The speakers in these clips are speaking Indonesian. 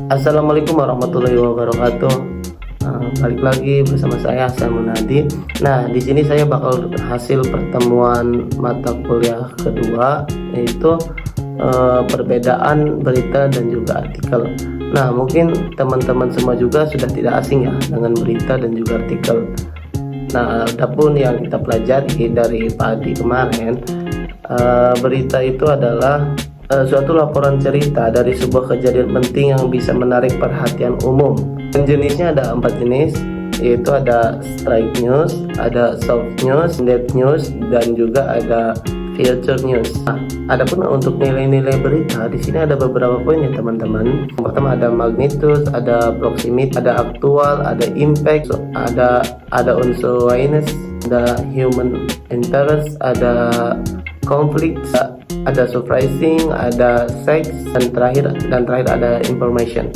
Assalamualaikum warahmatullahi wabarakatuh. Balik lagi bersama saya Hasan Munadi. Nah, di sini saya bakal hasil pertemuan mata kuliah kedua, yaitu perbedaan berita dan juga artikel. Nah, mungkin teman-teman semua juga sudah tidak asing ya dengan berita dan juga artikel. Nah, adapun yang kita pelajari dari pagi kemarin, berita itu adalah suatu laporan cerita dari sebuah kejadian penting yang bisa menarik perhatian umum. Dan jenisnya ada 4 jenis, yaitu ada straight news, ada soft news, dead news, dan juga ada feature news. Nah, adapun untuk nilai-nilai berita di sini ada beberapa poin ya teman-teman. Yang pertama ada magnitude, ada proximity, ada aktual, ada impact, ada unsur awareness, ada human interest, ada konflik, ada surprising, ada sex, dan terakhir ada information.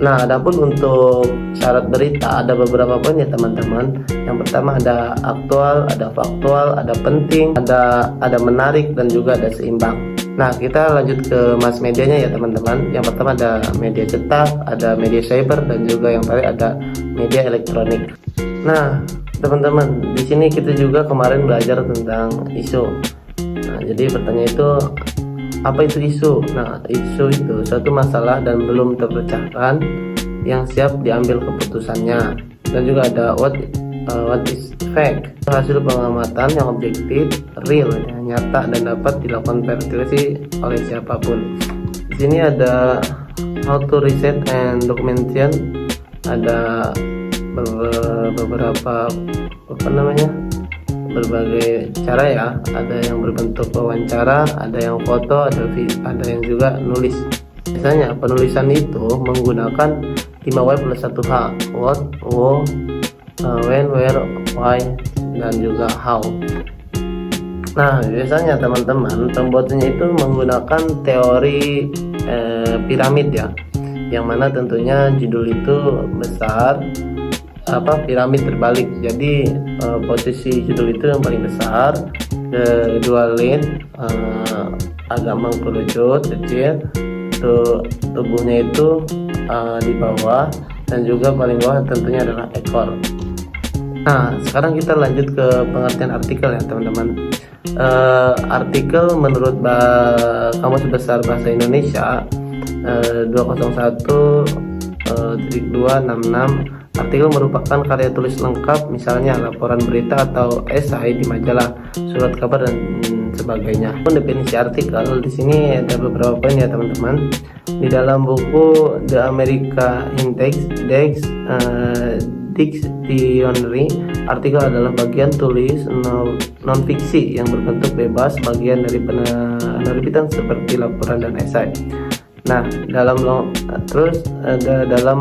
Nah, adapun untuk syarat berita ada beberapa poin ya teman-teman. Yang pertama ada aktual, ada faktual, ada penting, ada menarik, dan juga ada seimbang. Nah, kita lanjut ke mass medianya ya teman-teman. Yang pertama ada media cetak, ada media cyber, dan juga yang terakhir ada media elektronik. Nah, teman-teman, di sini kita juga kemarin belajar tentang isu. Nah, jadi pertanyaan itu apa itu isu? Nah, isu itu suatu masalah dan belum terpecahkan yang siap diambil keputusannya. Dan juga ada what is fact, hasil pengamatan yang objektif, real, ya, nyata dan dapat dilakukan verifikasi oleh siapapun. Di sini ada how to research and documentation, ada beberapa berbagai cara ya, ada yang berbentuk wawancara, ada yang foto, ada yang juga nulis. Biasanya penulisan itu menggunakan 5W plus 1H, what, when, where, why, dan juga how. Nah, biasanya teman-teman pembuatannya itu menggunakan teori piramid ya, yang mana tentunya judul itu besar, piramid terbalik. Jadi posisi judul itu yang paling besar, kedua lead agak mengkerucut kecil, tubuhnya itu di bawah, dan juga paling bawah tentunya adalah ekor. Nah, sekarang kita lanjut ke pengertian artikel ya teman-teman. Artikel menurut Kamus Besar Bahasa Indonesia 201.266, artikel merupakan karya tulis lengkap, misalnya laporan berita atau esai di majalah, surat kabar, dan sebagainya. Definisi artikel di sini ada beberapa poin ya teman-teman. Di dalam buku The America Index Dictionary, artikel adalah bagian tulis non-fiksi yang berbentuk bebas, bagian dari penerbitan seperti laporan dan esai. Nah, dalam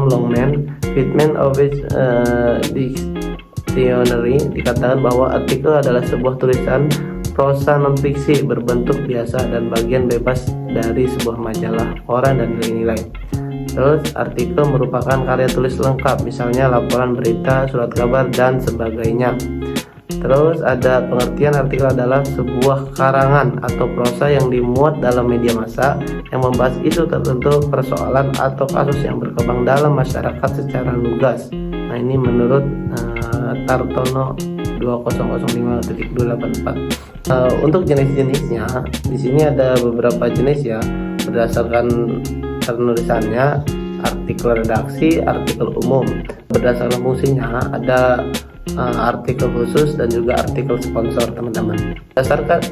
Longman Fitman of Dictionary dikatakan bahwa artikel adalah sebuah tulisan prosa non-fiksi berbentuk biasa dan bagian bebas dari sebuah majalah, koran, dan nilai-nilai. Terus, artikel merupakan karya tulis lengkap, misalnya laporan berita, surat kabar, dan sebagainya. Terus ada pengertian artikel adalah sebuah karangan atau prosa yang dimuat dalam media massa yang membahas isu tertentu, persoalan, atau kasus yang berkembang dalam masyarakat secara lugas. Nah, ini menurut Tartono 2005.284. Untuk jenis-jenisnya di sini ada beberapa jenis ya, berdasarkan penulisannya, artikel redaksi, artikel umum. Berdasarkan fungsinya ada artikel khusus dan juga artikel sponsor teman-teman.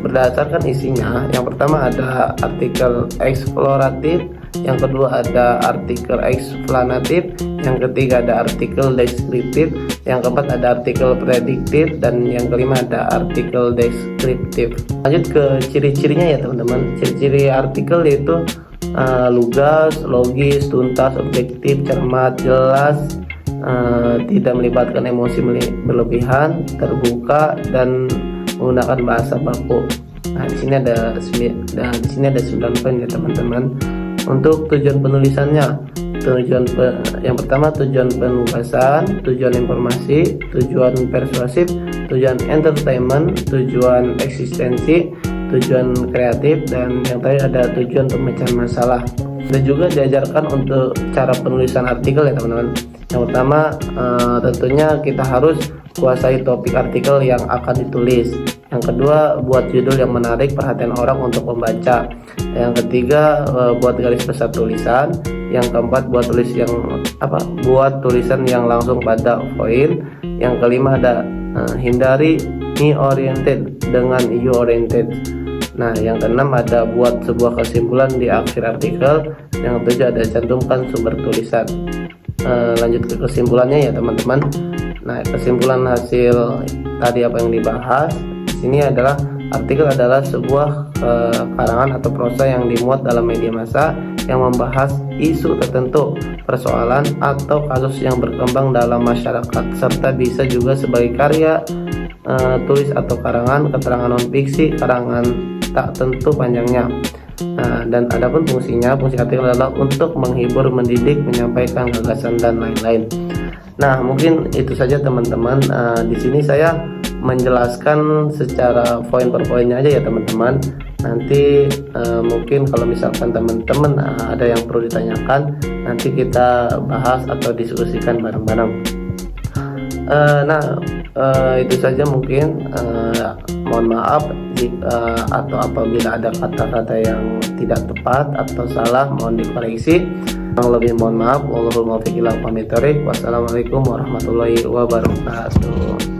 Berdasarkan isinya, yang pertama ada artikel eksploratif, yang kedua ada artikel eksplanatif, yang ketiga ada artikel deskriptif, yang keempat ada artikel prediktif, dan yang kelima ada artikel deskriptif. Lanjut ke ciri-cirinya ya teman-teman. Ciri-ciri artikel yaitu lugas, logis, tuntas, objektif, cermat, jelas, tidak melibatkan emosi berlebihan, terbuka, dan menggunakan bahasa baku. Nah, di sini ada 9 poin ya teman-teman. Untuk tujuan penulisannya, yang pertama tujuan penugasan, tujuan informasi, tujuan persuasif, tujuan entertainment, tujuan eksistensi, tujuan kreatif, dan yang terakhir ada tujuan pemecahan masalah. Dan juga diajarkan untuk cara penulisan artikel ya teman-teman. Yang pertama tentunya kita harus kuasai topik artikel yang akan ditulis. Yang kedua, buat judul yang menarik perhatian orang untuk membaca. Yang ketiga, buat garis besar tulisan. Yang keempat, buat tulisan yang langsung pada poin. Yang kelima ada hindari me oriented dengan you oriented. Nah, yang keenam ada buat sebuah kesimpulan di akhir artikel. Yang ketujuh ada cantumkan sumber tulisan. Lanjut ke kesimpulannya ya teman-teman. Nah, kesimpulan hasil tadi apa yang dibahas di sini adalah artikel adalah sebuah karangan atau prosa yang dimuat dalam media massa yang membahas isu tertentu, persoalan atau kasus yang berkembang dalam masyarakat, serta bisa juga sebagai karya tulis atau karangan, keterangan non fiksi, karangan tak tentu panjangnya. Dan adapun fungsi artikel adalah untuk menghibur, mendidik, menyampaikan gagasan dan lain-lain. Nah, mungkin itu saja teman-teman. Di sini saya menjelaskan secara poin per poinnya aja ya teman-teman. Nanti mungkin kalau misalkan teman-teman ada yang perlu ditanyakan, nanti kita bahas atau diskusikan bareng-bareng. Itu saja mungkin. Mohon maaf atau apabila ada kata-kata yang tidak tepat atau salah, mohon dikoreksi. Yang lebih mohon maaf. Wallahul muwaffiq ila aqwamit thoriq. Wassalamualaikum warahmatullahi wabarakatuh.